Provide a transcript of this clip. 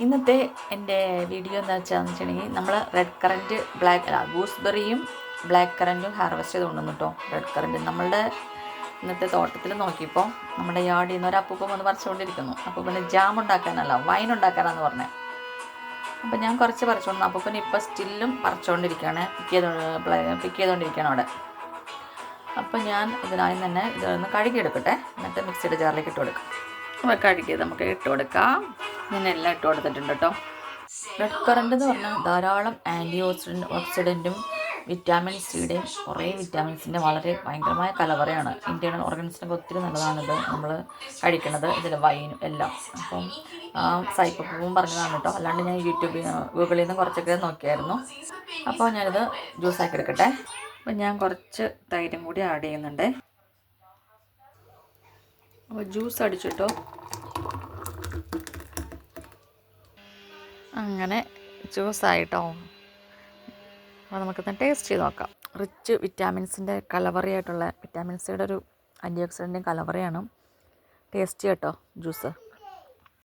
ഇന്നത്തെ എൻ്റെ വീഡിയോ എന്താ വെച്ചിട്ടുണ്ടെങ്കിൽ നമ്മൾ റെഡ് കറൻറ്റ് ഗൂസ്ബെറിയും ബ്ലാക്ക് കറൻറ്റും ഹാർവെസ്റ്റ് ചെയ്ത് കൊണ്ടുവന്നു കേട്ടോ. റെഡ് കറൻറ്റ് നമ്മളുടെ ഇന്നത്തെ തോട്ടത്തിൽ നോക്കിയപ്പോൾ നമ്മുടെ യാർഡിൽ നിന്ന് ഒരു അപ്പൂപ്പൻ വന്ന് പറിച്ചുകൊണ്ടിരിക്കുന്നു. അപ്പൂപ്പന് ജാം ഉണ്ടാക്കാനല്ല, വൈൻ ഉണ്ടാക്കാനാന്ന് പറഞ്ഞത്. അപ്പോൾ ഞാൻ കുറച്ച് പറിച്ചുകൊണ്ടു. അപ്പൂപ്പൻ ഇപ്പോൾ സ്റ്റില്ലും പറിച്ചുകൊണ്ടിരിക്കുകയാണ്, പിക്ക് ചെയ്തുകൊണ്ടിരിക്കുകയാണ് അവിടെ. അപ്പോൾ ഞാൻ ഇതിനായി തന്നെ ഇതൊന്ന് കഴുകിയെടുക്കട്ടെ, എന്നിട്ട് മിക്സിയുടെ ജാറിലേക്ക് ഇട്ട് കൊടുക്കാം. അപ്പോൾ കഴുകിയത് നമുക്ക് ഇട്ട് കൊടുക്കാം. ഞാൻ എല്ലാം ഇട്ട് കൊടുത്തിട്ടുണ്ട് കേട്ടോ. റെഡ് കറൻറ്റ് എന്ന് പറഞ്ഞാൽ ധാരാളം ഓക്സിഡൻറ്റും വിറ്റാമിൻ സിയുടെയും കുറേ വിറ്റാമിൻസിൻ്റെ ഭയങ്കരമായ കലവറയാണ്. ഇൻറ്റേർണൽ ഓർഗൻസിനൊക്കെ ഒത്തിരി നല്ലതാണിത് നമ്മൾ കഴിക്കുന്നത്, ഇതിൽ വൈനും എല്ലാം. അപ്പം സൈപ്പപ്പൂവും പറഞ്ഞതാണ് കേട്ടോ, അല്ലാണ്ട് ഞാൻ ഗൂഗിളിൽ നിന്ന് കുറച്ചൊക്കെ നോക്കിയായിരുന്നു. അപ്പോൾ ഞാനിത് ജ്യൂസാക്കി എടുക്കട്ടെ. അപ്പം ഞാൻ കുറച്ച് തൈരും കൂടി ആഡ് ചെയ്യുന്നുണ്ട്. അപ്പോൾ ജ്യൂസ് അടിച്ചിട്ടോ. അങ്ങനെ ജ്യൂസായിട്ടോ. അപ്പോൾ നമുക്കൊന്ന് ടേസ്റ്റ് ചെയ്ത് നോക്കാം. റിച്ച് വിറ്റാമിൻസിൻ്റെ കലവറയായിട്ടുള്ള വിറ്റാമിൻ സിയുടെ ഒരു ആൻറ്റി ഓക്സിഡൻറ്റിൻ്റെ കലവറയാണ്. ടേസ്റ്റി കേട്ടോ ജ്യൂസ്.